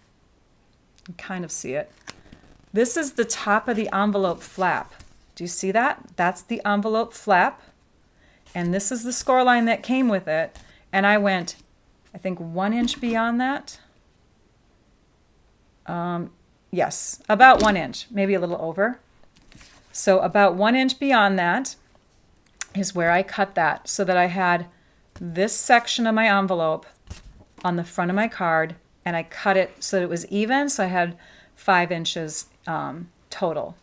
You can kind of see it. This is the top of the envelope flap. Do you see that? That's the envelope flap. And this is the score line that came with it. And I went, I think, 1 inch beyond that. Yes, about 1 inch, maybe a little over. So about 1 inch beyond that. is where I cut that so that I had this section of my envelope on the front of my card, and I cut it so that it was even, so I had 5 inches total.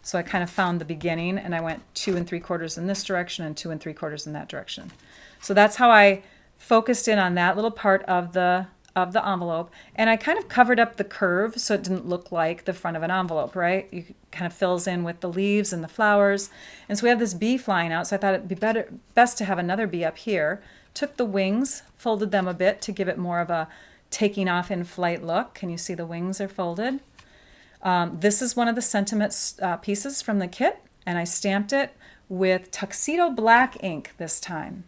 So I kind of found the beginning, and I went 2 3/4 in this direction and 2 3/4 in that direction. So that's how I focused in on that little part of the envelope, and I kind of covered up the curve so it didn't look like the front of an envelope, right? You kind of fills in with the leaves and the flowers. And so we have this bee flying out, so I thought it'd be best to have another bee up here. Took the wings, folded them a bit to give it more of a taking off in flight look. Can you see the wings are folded? This is one of the sentiment pieces from the kit, and I stamped it with tuxedo black ink this time.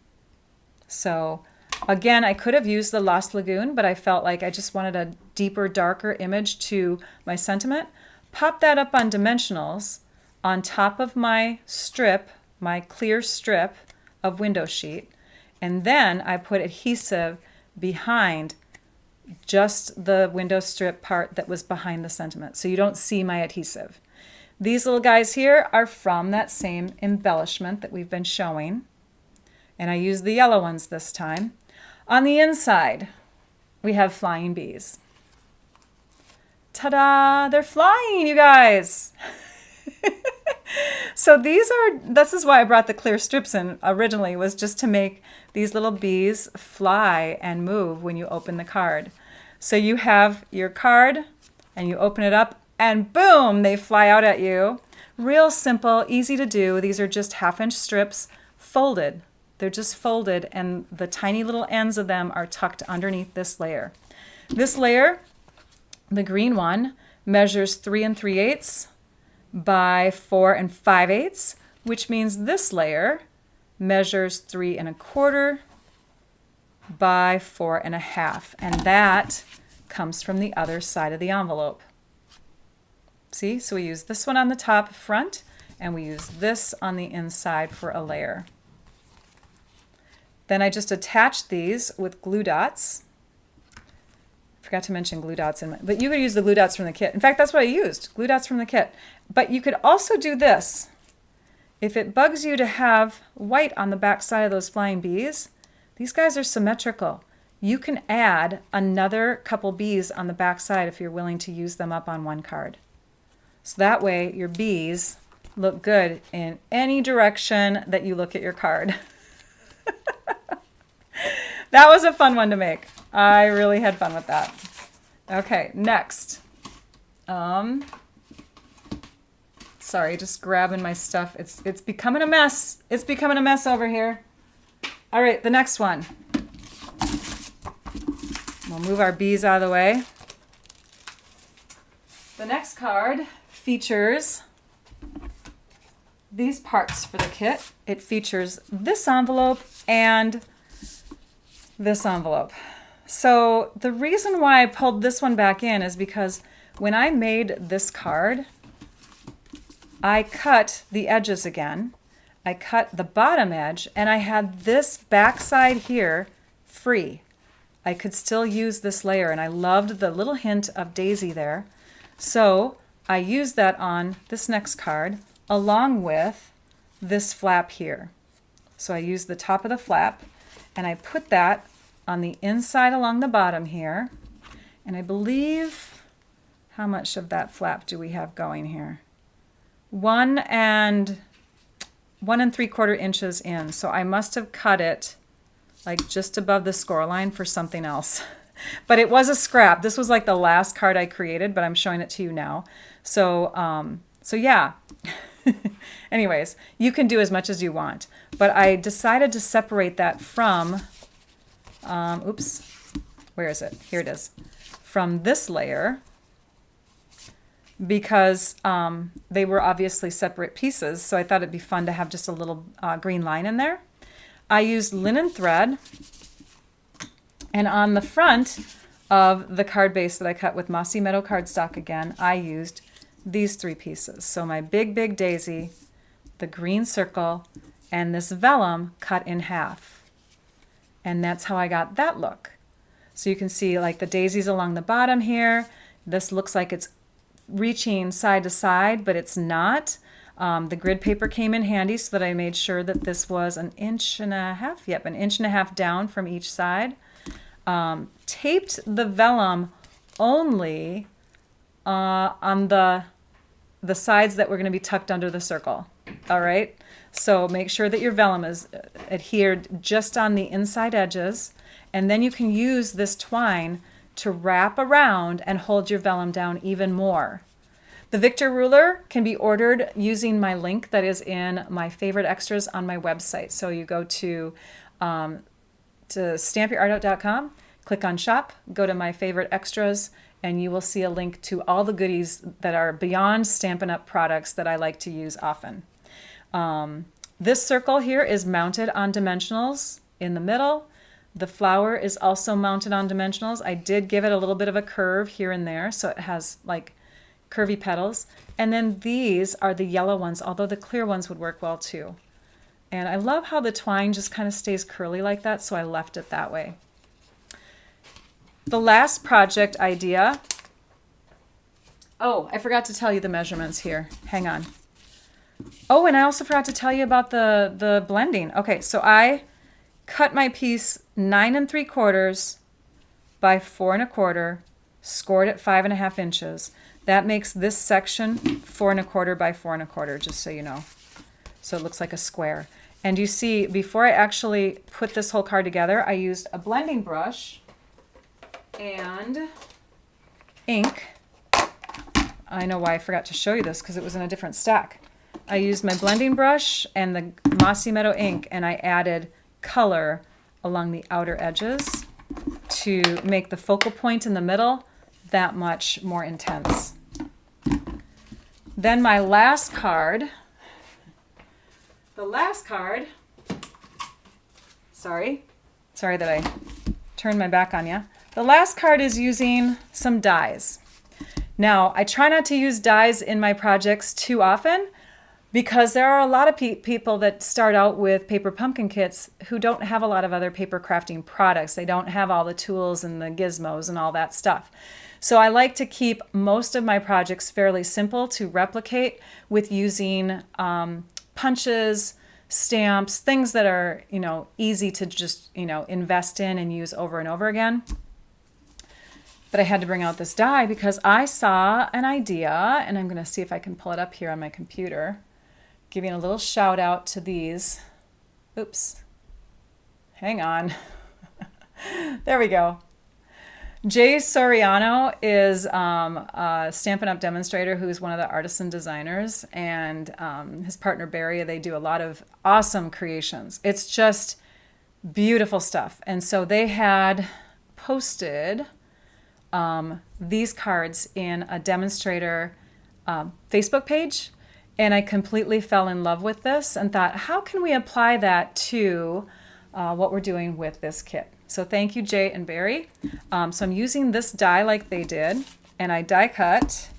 So again, I could have used the Lost Lagoon, but I felt like I just wanted a deeper, darker image to my sentiment. Pop that up on dimensionals on top of my strip, my clear strip of window sheet, and then I put adhesive behind just the window strip part that was behind the sentiment, so you don't see my adhesive. These little guys here are from that same embellishment that we've been showing, and I used the yellow ones this time. On the inside, we have flying bees. Ta-da! They're flying, you guys! So this is why I brought the clear strips in originally, was just to make these little bees fly and move when you open the card. So you have your card and you open it up and boom, they fly out at you. Real simple, easy to do. These are just 1/2-inch strips folded. They're just folded, and the tiny little ends of them are tucked underneath this layer. This layer, the green one, measures 3 3/8 by 4 5/8, which means this layer measures 3 1/4 by 4 1/2, and that comes from the other side of the envelope. See, so we use this one on the top front, and we use this on the inside for a layer. Then I just attached these with glue dots. Forgot to mention glue dots, but you could use the glue dots from the kit. In fact, that's what I used, glue dots from the kit. But you could also do this. If it bugs you to have white on the back side of those flying bees, these guys are symmetrical. You can add another couple bees on the back side if you're willing to use them up on one card. So that way your bees look good in any direction that you look at your card. That was a fun one to make. I really had fun with that. Okay, next. Sorry, just grabbing my stuff. It's becoming a mess. It's becoming a mess over here. All right, the next one. We'll move our bees out of the way. The next card features these parts for the kit. It features this envelope and this envelope. So the reason why I pulled this one back in is because when I made this card, I cut the edges again. I cut the bottom edge, and I had this back side here free. I could still use this layer, and I loved the little hint of daisy there. So I used that on this next card along with this flap here. So I used the top of the flap, and I put that on the inside along the bottom here. And I believe, how much of that flap do we have going here? 1 3/4 inches in. So I must have cut it like just above the score line for something else. But it was a scrap. This was like the last card I created, but I'm showing it to you now. So, so yeah. Anyways, you can do as much as you want. But I decided to separate that from, oops, where is it? Here it is. From this layer, because they were obviously separate pieces, so I thought it'd be fun to have just a little green line in there. I used linen thread, and on the front of the card base that I cut with Mossy Meadow cardstock again, I used these 3 pieces. So my big, big daisy, the green circle, and this vellum cut in half. And that's how I got that look. So you can see like the daisies along the bottom here. This looks like it's reaching side to side, but it's not. The grid paper came in handy so that I made sure that this was 1.5 inches. Yep, 1.5 inches down from each side. Taped the vellum only on the sides that were going to be tucked under the circle. All right, so make sure that your vellum is adhered just on the inside edges, and then you can use this twine to wrap around and hold your vellum down even more. The Victor ruler can be ordered using my link that is in my favorite extras on my website. So you go to stampyourartout.com, click on shop, go to my favorite extras, and you will see a link to all the goodies that are beyond Stampin' Up! Products that I like to use often. This circle here is mounted on dimensionals in the middle. The flower is also mounted on dimensionals. I did give it a little bit of a curve here and there, so it has like curvy petals. And then these are the yellow ones, although the clear ones would work well too. And I love how the twine just kind of stays curly like that, so I left it that way. The last project idea. Oh, I forgot to tell you the measurements here. Hang on. Oh, and I also forgot to tell you about the blending. Okay, so I cut my piece 9 3/4 by 4 1/4, scored at 5.5 inches. That makes this section 4 1/4 by 4 1/4, just so you know. So it looks like a square. And you see, before I actually put this whole card together, I used a blending brush and ink. I know why I forgot to show you this, because it was in a different stack. I used my blending brush and the Mossy Meadow ink, and I added color along the outer edges to make the focal point in the middle that much more intense. Then my last card, sorry that I turned my back on you. The last card is using some dies. Now, I try not to use dies in my projects too often, because there are a lot of people that start out with paper pumpkin kits who don't have a lot of other paper crafting products. They don't have all the tools and the gizmos and all that stuff. So I like to keep most of my projects fairly simple to replicate with using punches, stamps, things that are, easy to just, invest in and use over and over again. But I had to bring out this die because I saw an idea, and I'm going to see if I can pull it up here on my computer. Giving a little shout out to these. Oops. Hang on. There we go. Jay Soriano is a Stampin' Up! Demonstrator who is one of the artisan designers, and his partner Barry, they do a lot of awesome creations. It's just beautiful stuff. And so they had posted these cards in a Demonstrator Facebook page. And I completely fell in love with this and thought, how can we apply that to what we're doing with this kit? So thank you, Jay and Barry. So I'm using this die like they did, and I die cut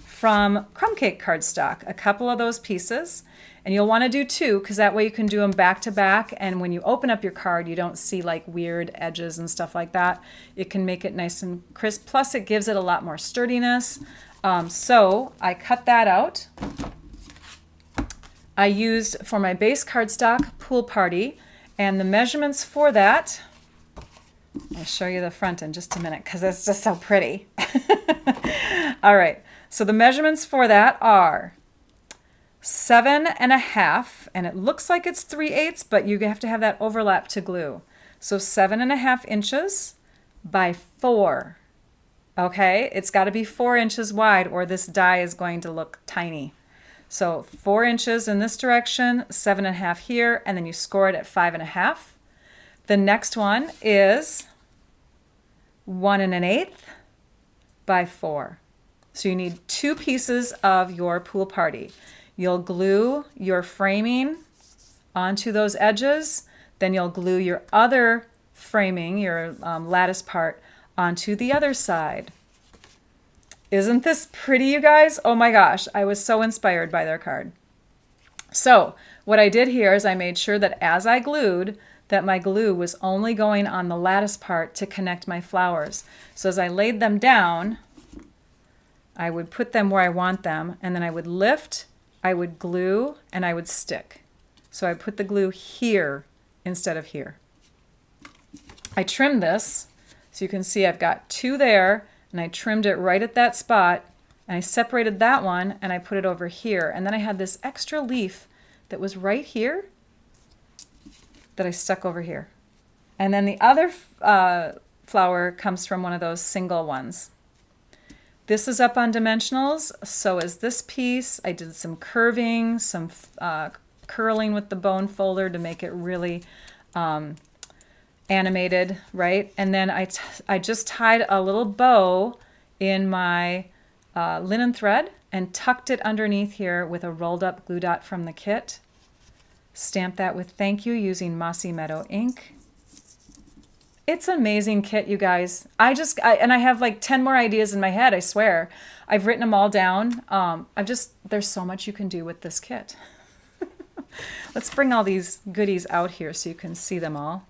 from crumb cake cardstock, a couple of those pieces. And you'll want to do 2, because that way you can do them back to back, and when you open up your card, you don't see like weird edges and stuff like that. It can make it nice and crisp, plus it gives it a lot more sturdiness. So I cut that out. I used for my base cardstock Pool Party, and the measurements for that, I'll show you the front in just a minute because it's just so pretty. All right, so the measurements for that are 7.5, and it looks like it's 3/8, but you have to have that overlap to glue. So 7.5 inches by 4. Okay, it's got to be 4 inches wide or this die is going to look tiny. So 4 inches in this direction, 7.5 here, and then you score it at 5.5. The next one is 1 1/8 by 4. So you need 2 pieces of your Pool Party. You'll glue your framing onto those edges, then you'll glue your other framing, your lattice part, onto the other side. Isn't this pretty, you guys? Oh my gosh, I was so inspired by their card. So what I did here is I made sure that as I glued, that my glue was only going on the lattice part to connect my flowers. So as I laid them down, I would put them where I want them, and then I would lift I would glue and I would stick. So I put the glue here instead of here. I trimmed this, so you can see I've got 2 there, and I trimmed it right at that spot, and I separated that one and I put it over here. And then I had this extra leaf that was right here that I stuck over here. And then the other flower comes from one of those single ones. This is up on dimensionals, so is this piece. I did some curving, some curling with the bone folder to make it really animated, right? And then I just tied a little bow in my linen thread and tucked it underneath here with a rolled up glue dot from the kit. Stamped that with thank you using Mossy Meadow ink. It's an amazing kit, you guys. And I have like 10 more ideas in my head, I swear. I've written them all down. There's so much you can do with this kit. Let's bring all these goodies out here so you can see them all.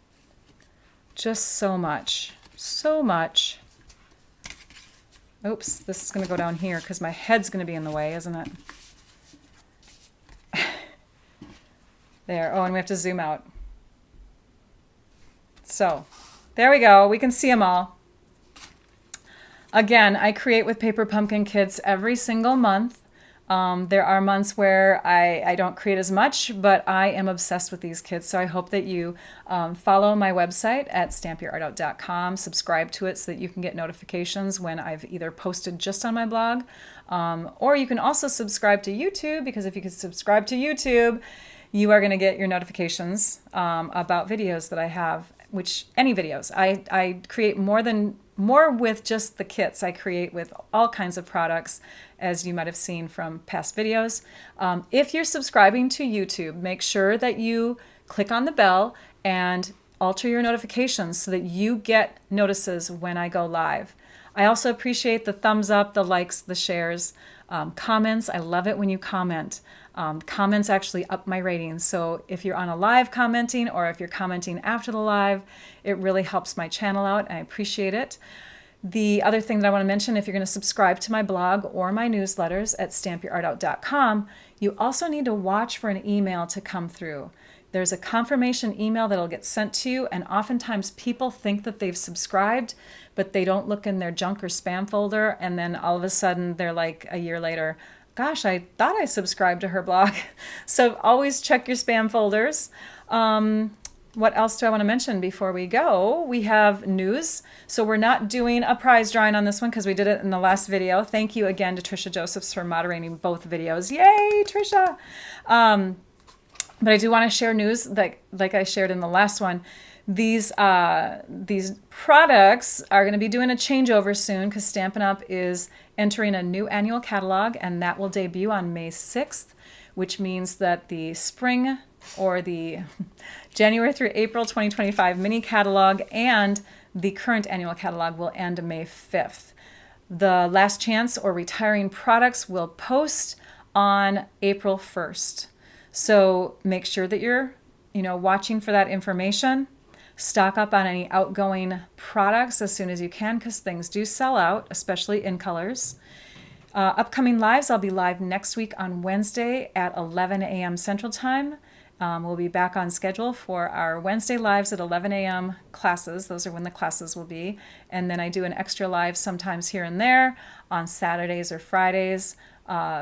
Just so much, so much. Oops, this is gonna go down here because my head's gonna be in the way, isn't it? There, oh, and we have to zoom out. So, there we go, we can see them all. Again, I create with Paper Pumpkin kits every single month. There are months where I don't create as much, but I am obsessed with these kits. So I hope that you follow my website at stampyourartout.com, subscribe to it so that you can get notifications when I've either posted just on my blog, or you can also subscribe to YouTube, because if you can subscribe to YouTube, you are going to get your notifications about videos that I have, which any videos. I create more with just the kits. I create with all kinds of products, as you might have seen from past videos. If you're subscribing to YouTube, make sure that you click on the bell and alter your notifications so that you get notices when I go live. I also appreciate the thumbs up, the likes, the shares, comments. I love it when you comment. Comments actually up my ratings. So if you're on a live commenting, or if you're commenting after the live, it really helps my channel out, and I appreciate it. The other thing that I want to mention, if you're going to subscribe to my blog or my newsletters at stampyourartout.com, you also need to watch for an email to come through. There's a confirmation email that'll get sent to you, and oftentimes people think that they've subscribed, but they don't look in their junk or spam folder, and then all of a sudden they're like a year later, gosh, I thought I subscribed to her blog. So always check your spam folders. What else do I want to mention before we go? We have news. So we're not doing a prize drawing on this one because we did it in the last video. Thank you again to Trisha Josephs for moderating both videos. Yay, Trisha! But I do want to share news like I shared in the last one. These products are going to be doing a changeover soon because Stampin' Up! Is entering a new annual catalog, and that will debut on May 6th, which means that the spring, or the January through April 2025 mini catalog and the current annual catalog will end May 5th. The last chance or retiring products will post on April 1st. So make sure that you're watching for that information. Stock up on any outgoing products as soon as you can, because things do sell out, especially in colors. Upcoming lives, I'll be live next week on Wednesday at 11 a.m. Central Time. We'll be back on schedule for our Wednesday lives at 11 a.m. classes. Those are when the classes will be. And then I do an extra live sometimes here and there on Saturdays or Fridays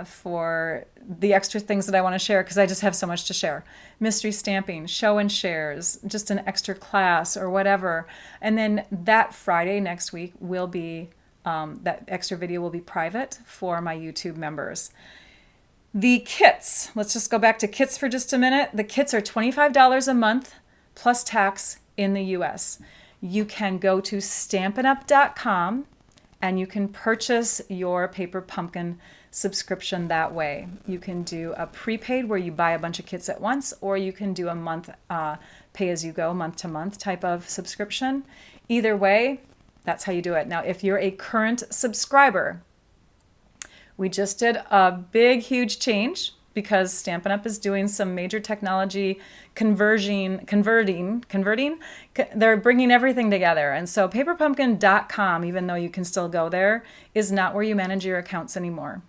for the extra things that I want to share, because I just have so much to share. Mystery stamping, show and shares, just an extra class or whatever. And then that Friday next week will be, that extra video will be private for my YouTube members. The kits, let's just go back to kits for just a minute. The kits are $25 a month plus tax in the US. You can go to stampinup.com and you can purchase your Paper Pumpkin subscription that way. You can do a prepaid where you buy a bunch of kits at once, or you can do a month pay-as-you-go, month-to-month type of subscription. Either way, that's how you do it. Now, if you're a current subscriber, we just did a big, huge change because Stampin' Up! Is doing some major technology converting. They're bringing everything together. And so paperpumpkin.com, even though you can still go there, is not where you manage your accounts anymore.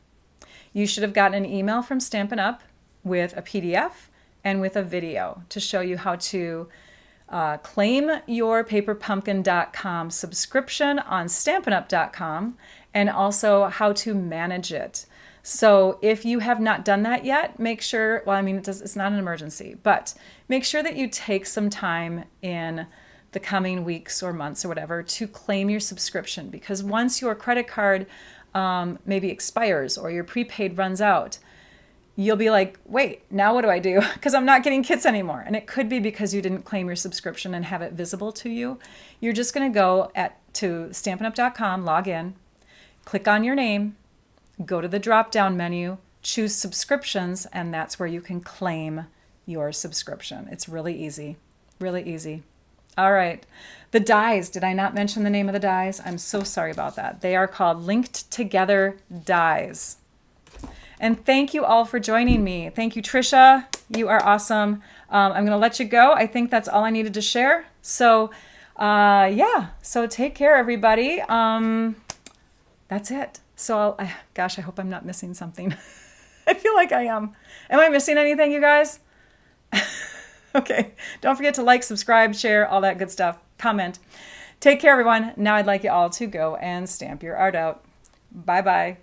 You should have gotten an email from Stampin' Up with a PDF and with a video to show you how to claim your paperpumpkin.com subscription on stampinup.com and also how to manage it. So if you have not done that yet, make sure, well, I mean, it's not an emergency, but make sure that you take some time in the coming weeks or months or whatever to claim your subscription, because once your credit card maybe expires or your prepaid runs out, you'll be like, wait, now what do I do? Because I'm not getting kits anymore. And it could be because you didn't claim your subscription and have it visible to you. You're just going to go to stampinup.com, log in, click on your name, go to the drop-down menu, choose subscriptions, and that's where you can claim your subscription. It's really easy, really easy. All right. The dies, did I not mention the name of the dies? I'm so sorry about that. They are called Linked Together dies. And thank you all for joining me. Thank you, Trisha. You are awesome. I'm going to let you go. I think that's all I needed to share. So, yeah. So take care, everybody. That's it. So, gosh, I hope I'm not missing something. I feel like I am. Am I missing anything, you guys? Okay. Don't forget to like, subscribe, share, all that good stuff. Comment. Take care, everyone. Now I'd like you all to go and stamp your art out. Bye-bye.